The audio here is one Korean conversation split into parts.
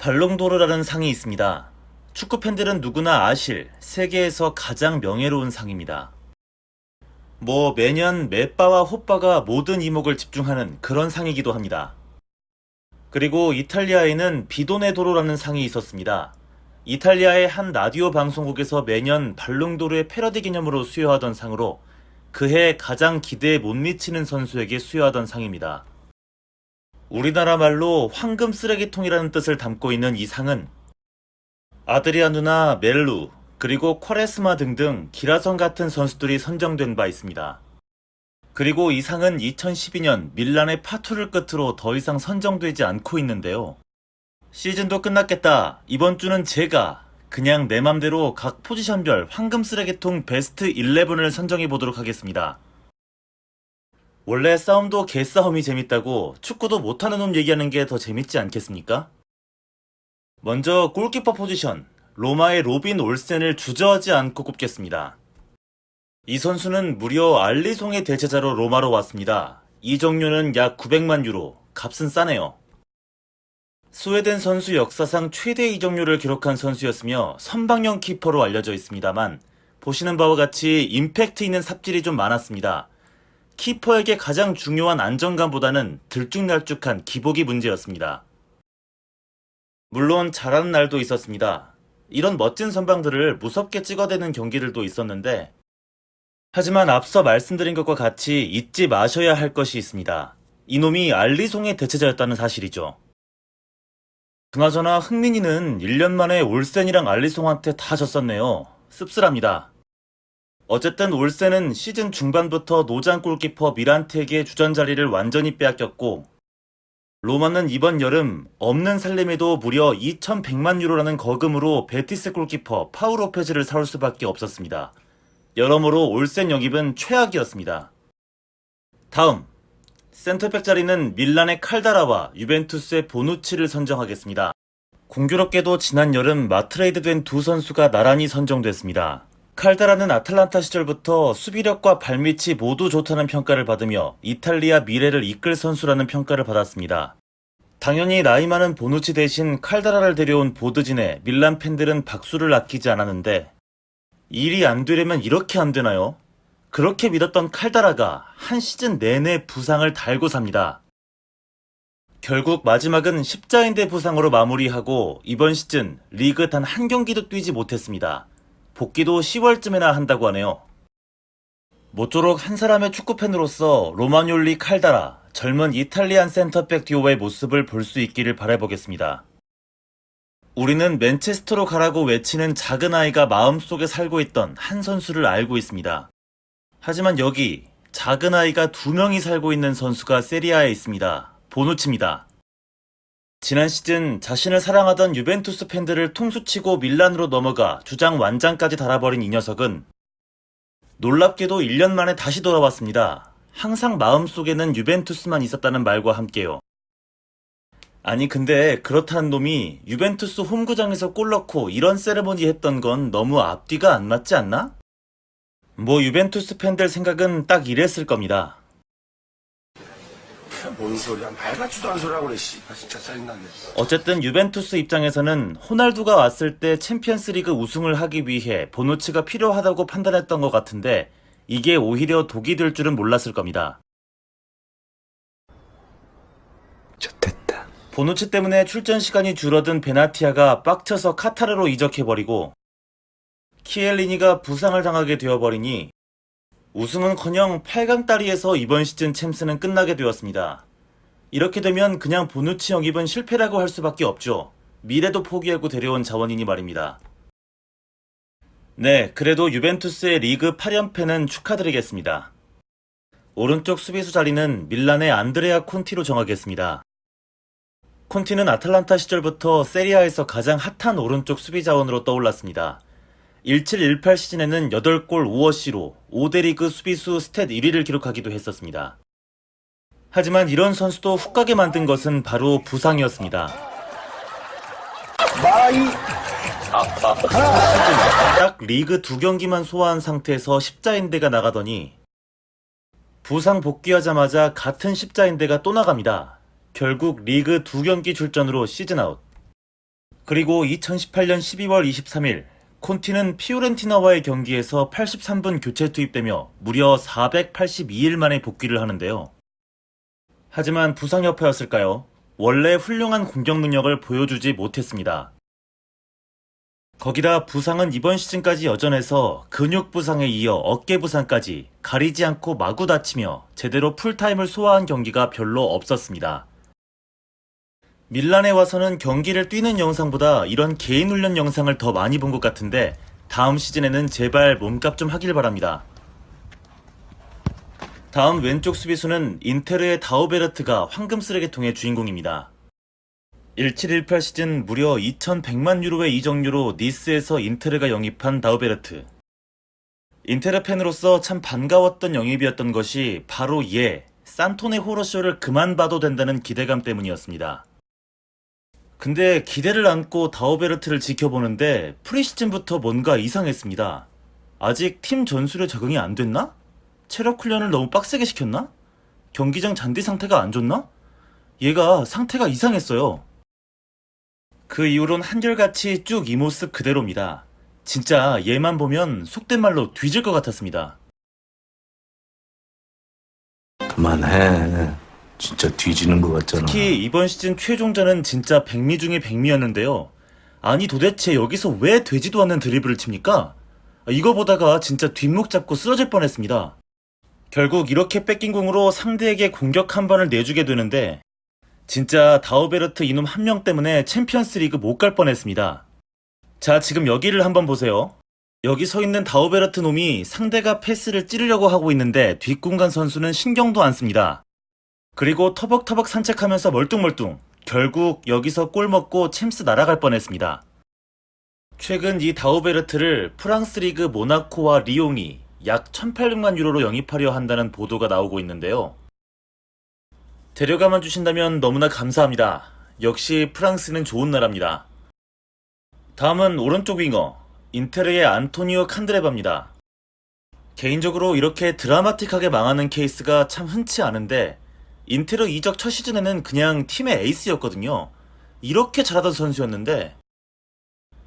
발롱도르라는 상이 있습니다. 축구 팬들은 누구나 아실 세계에서 가장 명예로운 상입니다. 매년 맷바와 호빠가 모든 이목을 집중하는 그런 상이기도 합니다. 그리고 이탈리아에는 비도네도로라는 상이 있었습니다. 이탈리아의 한 라디오 방송국에서 매년 발롱도르의 패러디 기념으로 수여하던 상으로 그해 가장 기대에 못 미치는 선수에게 수여하던 상입니다. 우리나라 말로 황금 쓰레기통이라는 뜻을 담고 있는 이 상은 아드리아누나 멜루, 그리고 쿼레스마 등등 기라성 같은 선수들이 선정된 바 있습니다. 그리고 이 상은 2012년 밀란의 파투를 끝으로 더 이상 선정되지 않고 있는데요. 시즌도 끝났겠다. 이번 주는 제가 그냥 내 맘대로 각 포지션별 황금 쓰레기통 베스트 11을 선정해 보도록 하겠습니다. 원래 싸움도 개싸움이 재밌다고 축구도 못하는 놈 얘기하는 게 더 재밌지 않겠습니까? 먼저 골키퍼 포지션, 로마의 로빈 올센을 주저하지 않고 꼽겠습니다. 이 선수는 무려 알리송의 대체자로 로마로 왔습니다. 이적료는 약 900만 유로, 값은 싸네요. 스웨덴 선수 역사상 최대 이적료를 기록한 선수였으며 선방형 키퍼로 알려져 있습니다만 보시는 바와 같이 임팩트 있는 삽질이 좀 많았습니다. 키퍼에게 가장 중요한 안정감보다는 들쭉날쭉한 기복이 문제였습니다. 물론 잘하는 날도 있었습니다. 이런 멋진 선방들을 무섭게 찍어대는 경기들도 있었는데 하지만 앞서 말씀드린 것과 같이 잊지 마셔야 할 것이 있습니다. 이놈이 알리송의 대체자였다는 사실이죠. 그나저나 흥민이는 1년 만에 올센이랑 알리송한테 다 졌었네요. 씁쓸합니다. 어쨌든 올센은 시즌 중반부터 노장 골키퍼 미란테에게 주전 자리를 완전히 빼앗겼고 로마는 이번 여름 없는 살림에도 무려 2,100만 유로라는 거금으로 베티스 골키퍼 파우 로페즈를 사올 수밖에 없었습니다. 여러모로 올센 영입은 최악이었습니다. 다음, 센터백 자리는 밀란의 칼다라와 유벤투스의 보누치를 선정하겠습니다. 공교롭게도 지난 여름 마트레이드된 두 선수가 나란히 선정됐습니다. 칼다라는 아탈란타 시절부터 수비력과 발밑이 모두 좋다는 평가를 받으며 이탈리아 미래를 이끌 선수라는 평가를 받았습니다. 당연히 나이 많은 보누치 대신 칼다라를 데려온 보드진에 밀란 팬들은 박수를 아끼지 않았는데 일이 안 되려면 이렇게 안 되나요? 그렇게 믿었던 칼다라가 한 시즌 내내 부상을 달고 삽니다. 결국 마지막은 십자인대 부상으로 마무리하고 이번 시즌 리그 단 한 경기도 뛰지 못했습니다. 복귀도 10월쯤에나 한다고 하네요. 모쪼록 한 사람의 축구팬으로서 로마뇰리 칼다라, 젊은 이탈리안 센터백 듀오의 모습을 볼 수 있기를 바라보겠습니다. 우리는 맨체스터로 가라고 외치는 작은 아이가 마음속에 살고 있던 한 선수를 알고 있습니다. 하지만 여기 작은 아이가 2명이 살고 있는 선수가 세리아에 있습니다. 보누치입니다. 지난 시즌 자신을 사랑하던 유벤투스 팬들을 통수치고 밀란으로 넘어가 주장 완장까지 달아버린 이 녀석은 놀랍게도 1년 만에 다시 돌아왔습니다. 항상 마음속에는 유벤투스만 있었다는 말과 함께요. 아니 근데 그렇다는 놈이 유벤투스 홈구장에서 골 넣고 이런 세레모니 했던 건 너무 앞뒤가 안 맞지 않나? 유벤투스 팬들 생각은 딱 이랬을 겁니다. 뭔 소리야? 말 같지도 않은 소리 하고 그래. 진짜 짜증나게. 어쨌든 유벤투스 입장에서는 호날두가 왔을 때 챔피언스리그 우승을 하기 위해 보누치가 필요하다고 판단했던 것 같은데 이게 오히려 독이 될 줄은 몰랐을 겁니다. 좋됐다. 보누치 때문에 출전 시간이 줄어든 베나티아가 빡쳐서 카타르로 이적해버리고 키엘리니가 부상을 당하게 되어버리니 우승은커녕 8강 따리에서 이번 시즌 챔스는 끝나게 되었습니다. 이렇게 되면 그냥 보누치 영입은 실패라고 할 수밖에 없죠. 미래도 포기하고 데려온 자원이니 말입니다. 네, 그래도 유벤투스의 리그 8연패는 축하드리겠습니다. 오른쪽 수비수 자리는 밀란의 안드레아 콘티로 정하겠습니다. 콘티는 아탈란타 시절부터 세리아에서 가장 핫한 오른쪽 수비 자원으로 떠올랐습니다. 17-18 시즌에는 8골 5어시로 5대 리그 수비수 스탯 1위를 기록하기도 했었습니다. 하지만 이런 선수도 훅 가게 만든 것은 바로 부상이었습니다. 딱 리그 2경기만 소화한 상태에서 십자인대가 나가더니 부상 복귀하자마자 같은 십자인대가 또 나갑니다. 결국 리그 2경기 출전으로 시즌아웃. 그리고 2018년 12월 23일 콘티는 피오렌티나와의 경기에서 83분 교체 투입되며 무려 482일 만에 복귀를 하는데요. 하지만 부상 여파였을까요? 원래 훌륭한 공격 능력을 보여주지 못했습니다. 거기다 부상은 이번 시즌까지 여전해서 근육 부상에 이어 어깨 부상까지 가리지 않고 마구 다치며 제대로 풀타임을 소화한 경기가 별로 없었습니다. 밀란에 와서는 경기를 뛰는 영상보다 이런 개인 훈련 영상을 더 많이 본 것 같은데 다음 시즌에는 제발 몸값 좀 하길 바랍니다. 다음 왼쪽 수비수는 인테르의 다우베르트가 황금 쓰레기통의 주인공입니다. 17-18 시즌 무려 2,100만 유로의 이적료로 니스에서 인테르가 영입한 다우베르트. 인테르 팬으로서 참 반가웠던 영입이었던 것이 바로 산토네 호러쇼를 그만 봐도 된다는 기대감 때문이었습니다. 근데 기대를 안고 다우베르트를 지켜보는데 프리시즌부터 뭔가 이상했습니다. 아직 팀 전술에 적응이 안 됐나? 체력 훈련을 너무 빡세게 시켰나? 경기장 잔디 상태가 안 좋나? 얘가 상태가 이상했어요. 그 이후론 한결같이 쭉 이 모습 그대로입니다. 진짜 얘만 보면 속된 말로 뒤질 것 같았습니다. 그만해. 진짜 뒤지는 것 같잖아. 특히 이번 시즌 최종전은 진짜 백미 중에 백미였는데요. 아니 도대체 여기서 왜 되지도 않는 드리블을 칩니까? 이거 보다가 진짜 뒷목 잡고 쓰러질 뻔했습니다. 결국 이렇게 뺏긴 공으로 상대에게 공격 한 번을 내주게 되는데 진짜 다우베르트 이놈 한 명 때문에 챔피언스 리그 못 갈 뻔했습니다. 자, 지금 여기를 한번 보세요. 여기 서 있는 다우베르트 놈이 상대가 패스를 찌르려고 하고 있는데 뒷공간 선수는 신경도 안 씁니다. 그리고 터벅터벅 산책하면서 멀뚱멀뚱 결국 여기서 골 먹고 챔스 날아갈 뻔했습니다. 최근 이 다우베르트를 프랑스 리그 모나코와 리옹이 약 1,800만 유로로 영입하려 한다는 보도가 나오고 있는데요. 데려가만 주신다면 너무나 감사합니다. 역시 프랑스는 좋은 나라입니다. 다음은 오른쪽 윙어 인테르의 안토니오 칸드레바입니다. 개인적으로 이렇게 드라마틱하게 망하는 케이스가 참 흔치 않은데 인테르 이적 첫 시즌에는 그냥 팀의 에이스였거든요. 이렇게 잘하던 선수였는데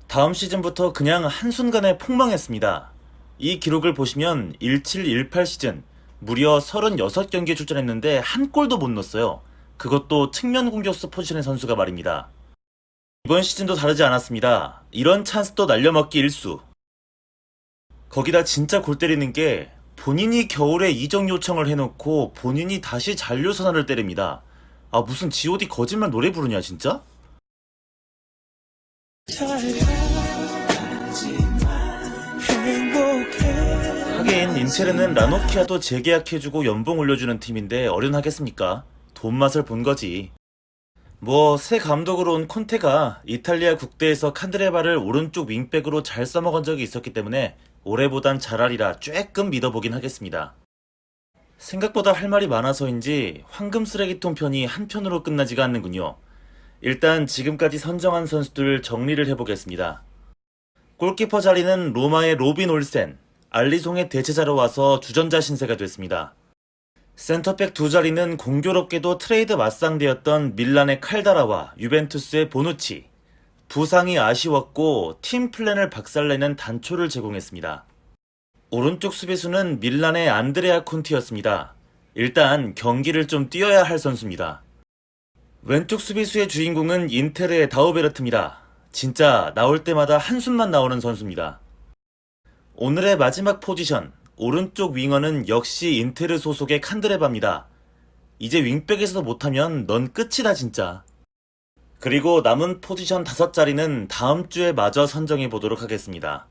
다음 시즌부터 그냥 한순간에 폭망했습니다. 이 기록을 보시면 17-18 시즌 무려 36경기에 출전했는데 한 골도 못 넣었어요. 그것도 측면 공격수 포지션의 선수가 말입니다. 이번 시즌도 다르지 않았습니다. 이런 찬스도 날려먹기 일수. 거기다 진짜 골 때리는 게 본인이 겨울에 이적 요청을 해놓고 본인이 다시 잔류 선언을 때립니다. 아 무슨 G.O.D 거짓말 노래 부르냐 진짜? 하긴 인테르는 라노키아도 재계약해주고 연봉 올려주는 팀인데 어련하겠습니까? 돈 맛을 본 거지. 뭐 새 감독으로 온 콘테가 이탈리아 국대에서 칸드레바를 오른쪽 윙백으로 잘 써먹은 적이 있었기 때문에 올해보단 잘하리라 쬐끔 믿어보긴 하겠습니다. 생각보다 할 말이 많아서인지 황금 쓰레기통 편이 한편으로 끝나지가 않는군요. 일단 지금까지 선정한 선수들 정리를 해보겠습니다. 골키퍼 자리는 로마의 로빈 올센, 알리송의 대체자로 와서 주전자 신세가 됐습니다. 센터백 두 자리는 공교롭게도 트레이드 맞상대였던 밀란의 칼다라와 유벤투스의 보누치. 부상이 아쉬웠고 팀 플랜을 박살내는 단초를 제공했습니다. 오른쪽 수비수는 밀란의 안드레아 콘티였습니다. 일단 경기를 좀 뛰어야 할 선수입니다. 왼쪽 수비수의 주인공은 인테르의 다우베르트입니다. 진짜 나올 때마다 한숨만 나오는 선수입니다. 오늘의 마지막 포지션, 오른쪽 윙어는 역시 인테르 소속의 칸드레바입니다. 이제 윙백에서도 못하면 넌 끝이다 진짜. 그리고 남은 포지션 5자리는 다음 주에 마저 선정해 보도록 하겠습니다.